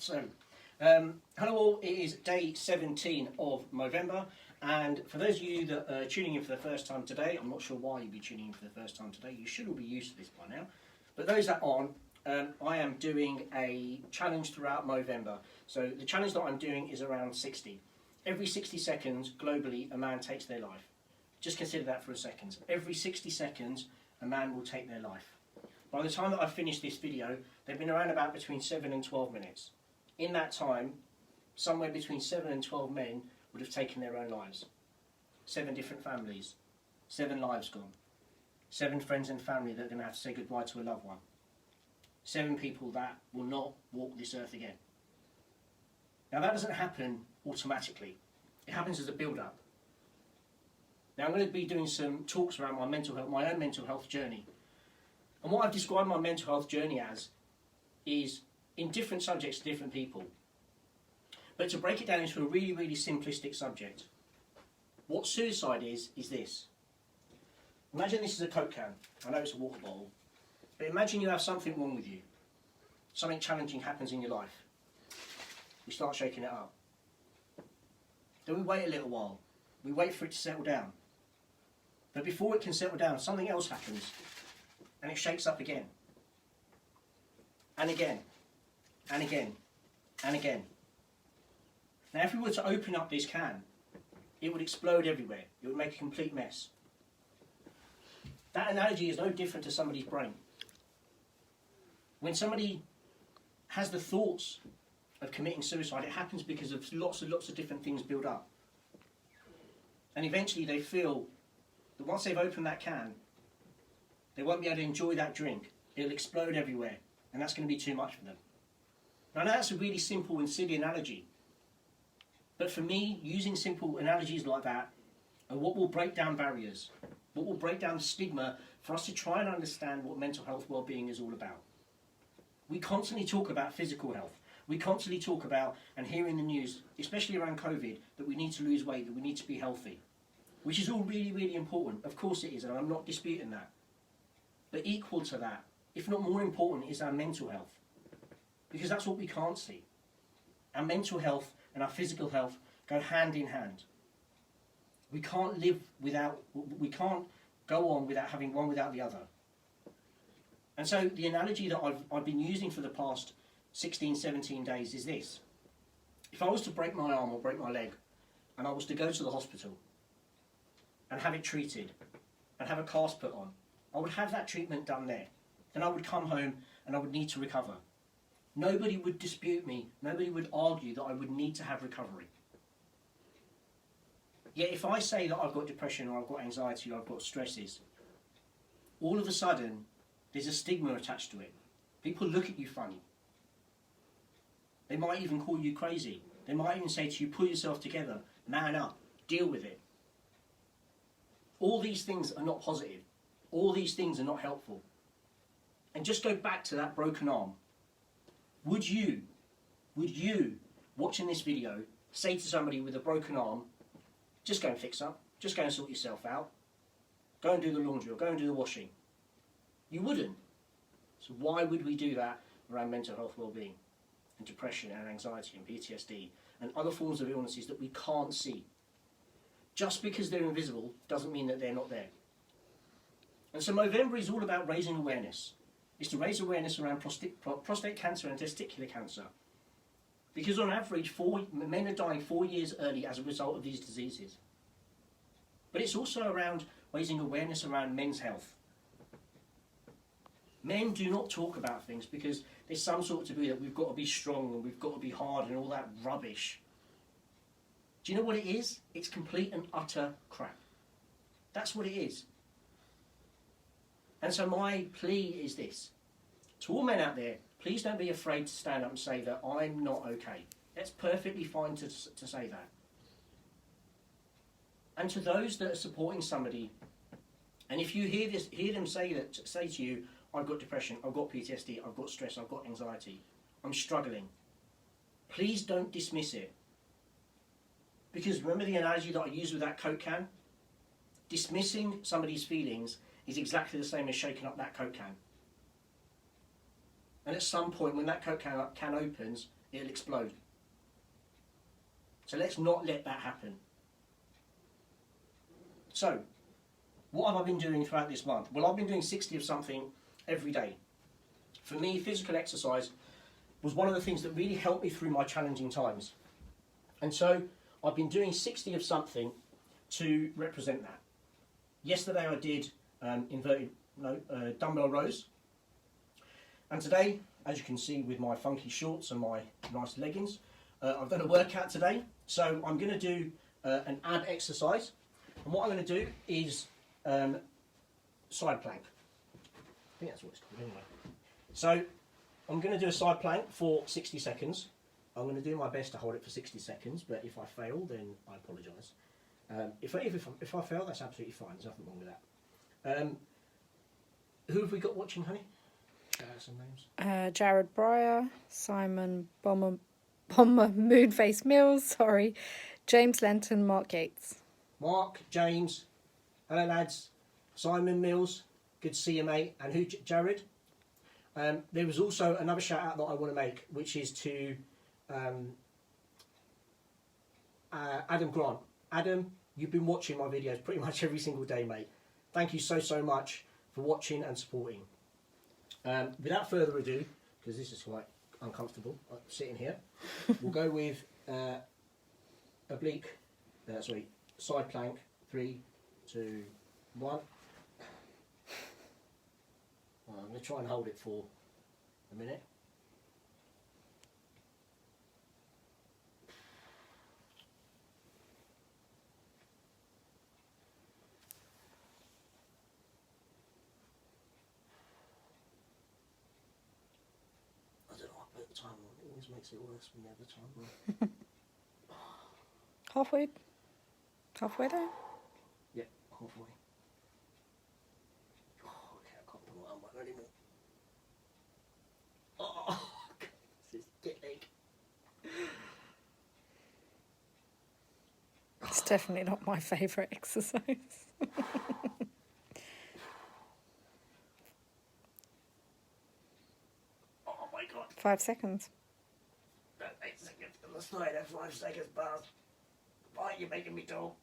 Hello all, it is day 17 of Movember, and for those of you that are tuning in for the first time today, I'm not sure why you'd be tuning in for the first time today, you should all be used to this by now, but those that aren't, I am doing a challenge throughout Movember. So the challenge that I'm doing is around 60. Every 60 seconds, globally, a man takes their life. Just consider that for a second. Every 60 seconds, a man will take their life. By the time that I've finished this video, they've been around about between 7 and 12 minutes. In that time, somewhere between 7 and 12 men would have taken their own lives. 7 different families, 7 lives gone, 7 friends and family that are going to have to say goodbye to a loved one, 7 people that will not walk this earth again. Now that doesn't happen automatically. It happens as a build-up. Now I'm going to be doing some talks around my mental health, my own mental health journey. And what I've described my mental health journey as is in different subjects to different people. But to break it down into a really, really simplistic subject, what suicide is this. Imagine this is a Coke can. I know it's a water bottle. But imagine you have something wrong with you. Something challenging happens in your life. We start shaking it up. Then we wait a little while. We wait for it to settle down. But before it can settle down, something else happens. And it shakes up again. And again. And again. And again. Now if we were to open up this can, it would explode everywhere. It would make a complete mess. That analogy is no different to somebody's brain. When somebody has the thoughts of committing suicide, it happens because of lots and lots of different things build up. And eventually they feel that once they've opened that can, they won't be able to enjoy that drink. It'll explode everywhere, and that's going to be too much for them. Now, I know that's a really simple and silly analogy, but for me, using simple analogies like that are what will break down barriers, what will break down the stigma for us to try and understand what mental health well-being is all about. We constantly talk about physical health. We constantly talk about, and hear in the news, especially around COVID, that we need to lose weight, that we need to be healthy, which is all really, really important. Of course it is, and I'm not disputing that. But equal to that, if not more important, is our mental health. Because that's what we can't see. Our mental health and our physical health go hand in hand. We can't go on without having one without the other. And so the analogy that I've been using for the past 16, 17 days is this. If I was to break my arm or break my leg, and I was to go to the hospital and have it treated and have a cast put on, I would have that treatment done there. Then I would come home and I would need to recover. Nobody would dispute me. Nobody would argue that I would need to have recovery. Yet if I say that I've got depression or I've got anxiety or I've got stresses, all of a sudden there's a stigma attached to it. People look at you funny. They might even call you crazy. They might even say to you, pull yourself together, man up, deal with it. All these things are not positive. All these things are not helpful. And just go back to that broken arm. Would you, watching this video, say to somebody with a broken arm, just go and fix up, just go and sort yourself out, go and do the laundry or go and do the washing? You wouldn't. So why would we do that around mental health well-being and depression and anxiety and PTSD and other forms of illnesses that we can't see? Just because they're invisible doesn't mean that they're not there. And so Movember is all about raising awareness. It's to raise awareness around prostate cancer and testicular cancer. Because on average, men are dying 4 years early as a result of these diseases. But it's also around raising awareness around men's health. Men do not talk about things because there's some sort of taboo that we've got to be strong and we've got to be hard and all that rubbish. Do you know what it is? It's complete and utter crap. That's what it is. And so my plea is this. To all men out there, please don't be afraid to stand up and say that I'm not okay. It's perfectly fine to say that. And to those that are supporting somebody, and if you hear them say to you, I've got depression, I've got PTSD, I've got stress, I've got anxiety, I'm struggling, please don't dismiss it. Because remember the analogy that I used with that Coke can? Dismissing somebody's feelings is exactly the same as shaking up that Coke can. And at some point when that Coke can opens it'll explode. So let's not let that happen. So, what have I been doing throughout this month? Well, I've been doing 60 of something every day. For me, physical exercise was one of the things that really helped me through my challenging times. And so, I've been doing 60 of something to represent that. Yesterday I did dumbbell rows. And today, as you can see with my funky shorts and my nice leggings, I've done a workout today. So I'm going to do an ab exercise. And what I'm going to do is side plank. I think that's what it's called anyway. So I'm going to do a side plank for 60 seconds. I'm going to do my best to hold it for 60 seconds, but if I fail, then I apologise. If I fail, that's absolutely fine. There's nothing wrong with that. Who have we got watching, honey? Some names. Jared Breyer, Simon Bomber Moonface Mills, sorry, James Lenton, Mark Yates. Mark, James, hello lads, Simon Mills, good to see you mate, and who, Jared? There was also another shout out that I want to make, which is to Adam Grant. Adam, you've been watching my videos pretty much every single day, mate. Thank you so much for watching and supporting. Without further ado, because this is quite uncomfortable sitting here, we'll go with side plank. 3, 2, 1. I'm going to try and hold it for a minute. I don't know, I put the time on. It always makes it worse when you have the time on. Halfway there? Yeah, halfway. Oh, okay, I can't put my arm on anymore. Oh, this is getting. It's definitely not my favourite exercise. Oh my god. 5 seconds. 8 seconds. Let's not have 5 seconds past. Why are you making me talk?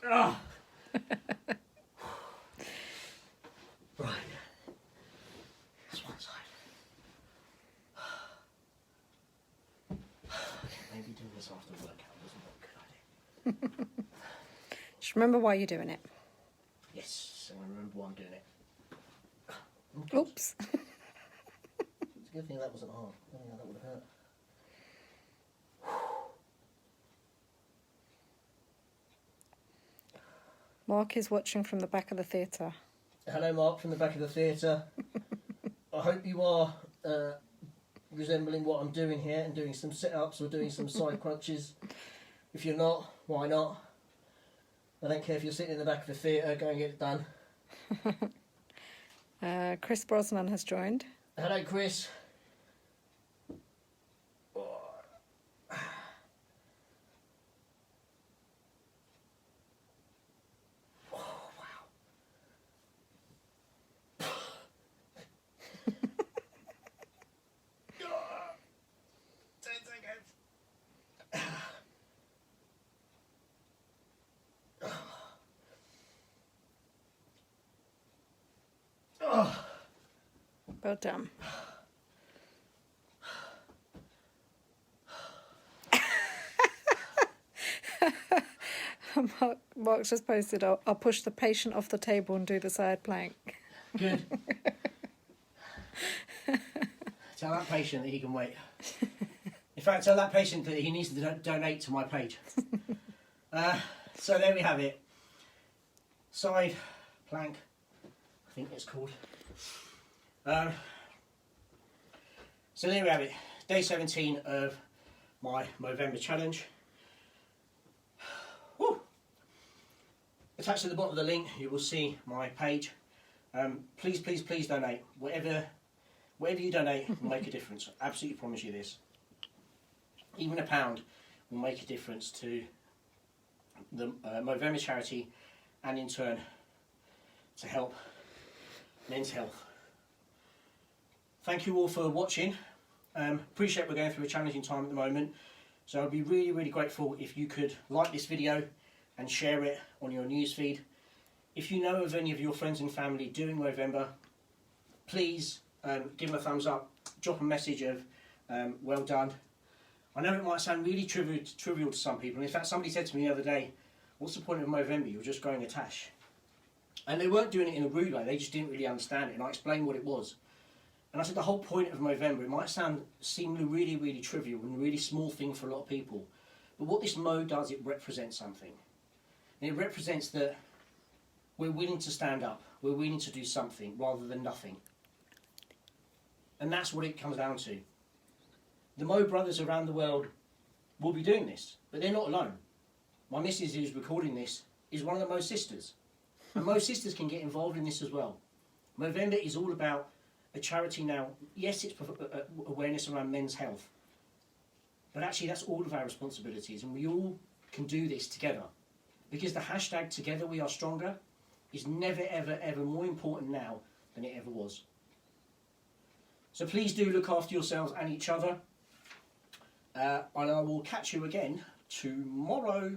Right. That's one side. Maybe doing this after workout wasn't a good idea. Just remember why you're doing it. Yes, and I remember why I'm doing it. Oops. It's a good thing that wasn't hard. I think that would have hurt. Mark is watching from the back of the theatre. Hello, Mark, from the back of the theatre. I hope you are resembling what I'm doing here and doing some sit-ups or doing some side crunches. If you're not, why not? I don't care if you're sitting in the back of the theatre, go and get it done. Chris Brosnan has joined. Hello, Chris. Well done. Mark's just posted, I'll push the patient off the table and do the side plank. Good. Tell that patient that he can wait. In fact, tell that patient that he needs to donate to my page. So there we have it. Side plank, I think it's called. So there we have it. Day 17 of my Movember challenge. Woo. Attached to the bottom of the link, you will see my page. Please donate. Whatever you donate will make a difference. I absolutely promise you this. Even £1 will make a difference to the Movember charity, and in turn to help men's health. thank you all for watching. Appreciate we're going through a challenging time at the moment, so I'd be really, really grateful if you could like this video and share it on your newsfeed. If you know of any of your friends and family doing Movember, please give them a thumbs up, drop a message of well done. I know it might sound really trivial to some people. In fact, somebody said to me the other day, what's the point of Movember? You're just growing a tash. And they weren't doing it in a rude way, they just didn't really understand it, and I explained what it was. And I said the whole point of Movember, it might seem really, really trivial and a really small thing for a lot of people, but what this Mo does, it represents something. And it represents that we're willing to stand up, we're willing to do something rather than nothing. And that's what it comes down to. The Mo brothers around the world will be doing this, but they're not alone. My missus who's recording this is one of the Mo sisters. And Mo sisters can get involved in this as well. Movember is all about a charity now. Yes, it's awareness around men's health. But actually that's all of our responsibilities, and we all can do this together. Because the hashtag Together We Are Stronger is never, ever, ever more important now than it ever was. So please do look after yourselves and each other. And I will catch you again tomorrow.